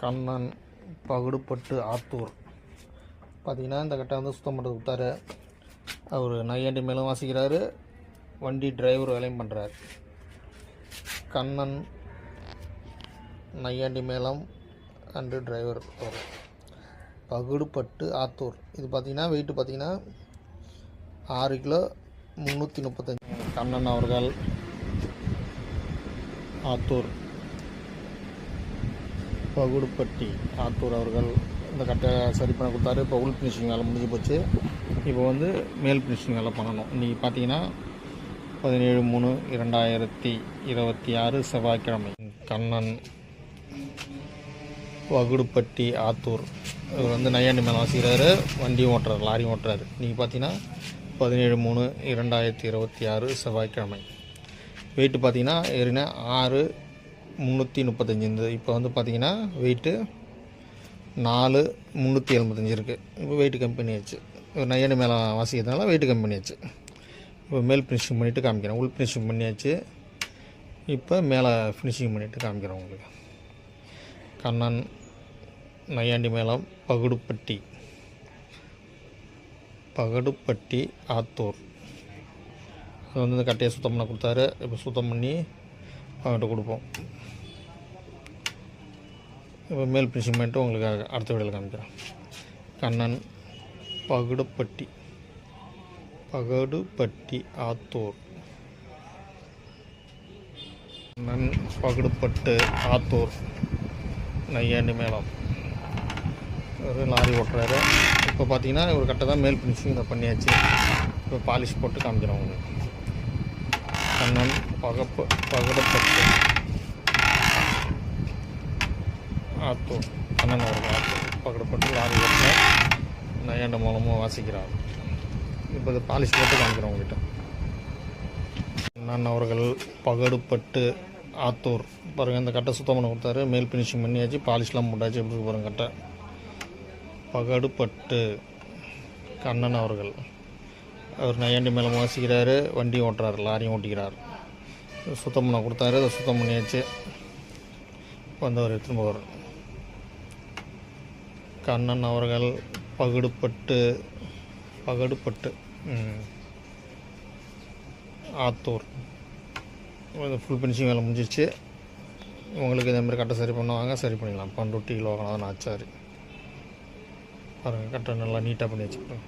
கண்ணன் பகுடுப்பட்டு ஆத்தூர். பார்த்திங்கன்னா இந்த கட்டை வந்து சுத்தம் பண்ணுறது கொடுத்தாரு. அவர் நையாண்டி மேலும் வாசிக்கிறாரு, வண்டி டிரைவர் வேலையும் பண்ணுறாரு. கண்ணன் நையாண்டி மேளம் அண்டு டிரைவர் பகுடுப்பட்டு ஆத்தூர். இது பார்த்திங்கன்னா வெயிட்டு பார்த்திங்கன்னா 6 கிலோ 335. கண்ணன் அவர்கள் ஆத்தூர் பகுடுப்பட்டி ஆத்தூர் அவர்கள் இந்த கட்டை சரி பண்ண கொடுத்தாரு. இப்போ உள் ஃபினிஷிங் வேலை முடிஞ்சு போச்சு. இப்போ வந்து மேல் ஃபினிஷிங் வேலை பண்ணணும். இன்றைக்கி பார்த்தீங்கன்னா 17/3/2026 செவ்வாய்க்கிழமை. கண்ணன் பகுடுப்பட்டி ஆத்தூர். இவர் வந்து நையாண்டி மேலே வாசிக்கிறாரு, வண்டியும் ஓட்டுறாரு, லாரியும் ஓட்டுறாரு. இன்றைக்கி பார்த்தீங்கன்னா 17/3/2026 செவ்வாய்க்கிழமை. வெயிட்டு பார்த்தீங்கன்னா ஏறினா 6/335 இருந்தது. இப்போ வந்து பார்த்திங்கன்னா வெயிட்டு 4/375 இருக்குது. இப்போ வெயிட்டு கம்மி பண்ணியாச்சு. நையாண்டி மேலே வாசிக்கிறதுனால வெயிட்டு கம்மி பண்ணியாச்சு. இப்போ மேல் ஃபினிஷிங் பண்ணிவிட்டு காமிக்கிறேன். உள் ஃபினிஷிங் பண்ணியாச்சு. இப்போ மேலே ஃபினிஷிங் பண்ணிவிட்டு காமிக்கிறேன் உங்களுக்கு. கண்ணன் நையாண்டி மேளம் பகுடுப்பட்டி ஆத்தூர். அது வந்து இந்த கட்டையை சுத்தம் பண்ண கொடுத்தாரு. இப்போ சுத்தம் பண்ணி அவங்கள்ட்ட கொடுப்போம். இப்போ மேல் ஃபினிஷிங் பண்ணிட்டு உங்களுக்கு அடுத்த வீடியோவில் காமிக்கிறேன். கண்ணன் பகுடுப்பட்டி ஆத்தூர். கண்ணன் பகுடுப்பட்டு ஆத்தூர் நையாண்டி மேளம். ஒரு லாரி ஓட்டுறாரு. இப்போ பார்த்தீங்கன்னா ஒரு கட்டை தான் மேல் ஃபினிஷிங் இதை பண்ணியாச்சு. இப்போ பாலிஷ் போட்டு காமிக்கிறோம் உங்களுக்கு. கண்ணன் பகுடுப்பட்டு ஆத்தூர். கண்ணன் அவர்கள் ஆத்தூர் பகுடுப்பட்டு லாரி ஓட்டுறார், நையாண்டி மூலமாக வாசிக்கிறார். இப்போ இதை பாலிஷ் போட்டு காமிக்கிறோம் உங்கள்கிட்ட. கண்ணன் அவர்கள் பகுடுப்பட்டு ஆத்தூர். பாருங்கள், இந்த கட்டை சுத்தம் பண்ண கொடுத்தாரு, மேல் ஃபினிஷிங் பண்ணியாச்சு, பாலிஷ்லாம் போட்டாச்சு. எப்படி பாருங்கள் கட்டை. பகுடுப்பட்டு கண்ணன் அவர்கள். அவர் நையாண்டி மேலே வாசிக்கிறாரு, வண்டியும் ஓட்டுறாரு, லாரியும் ஓட்டிக்கிறார். சுத்தம் பண்ண கொடுத்தாரு, அதை சுத்தம் பண்ணியாச்சு. வந்தவர் திரும்ப வரும். கண்ணன் அவர்கள் பகுடுப்பட்டு ஆத்தூர். ஃபுல் ஃபினிஷிங் வேலை முடிஞ்சிச்சு. உங்களுக்கு இதேமாதிரி கட்டை சரி பண்ணுவாங்க, சரி பண்ணிடலாம். பண்ருட்டி லோகநாதன் ஆச்சாரி. பாருங்கள், கட்டை நல்லா நீட்டாக பண்ணி வச்சுக்கிறோம்.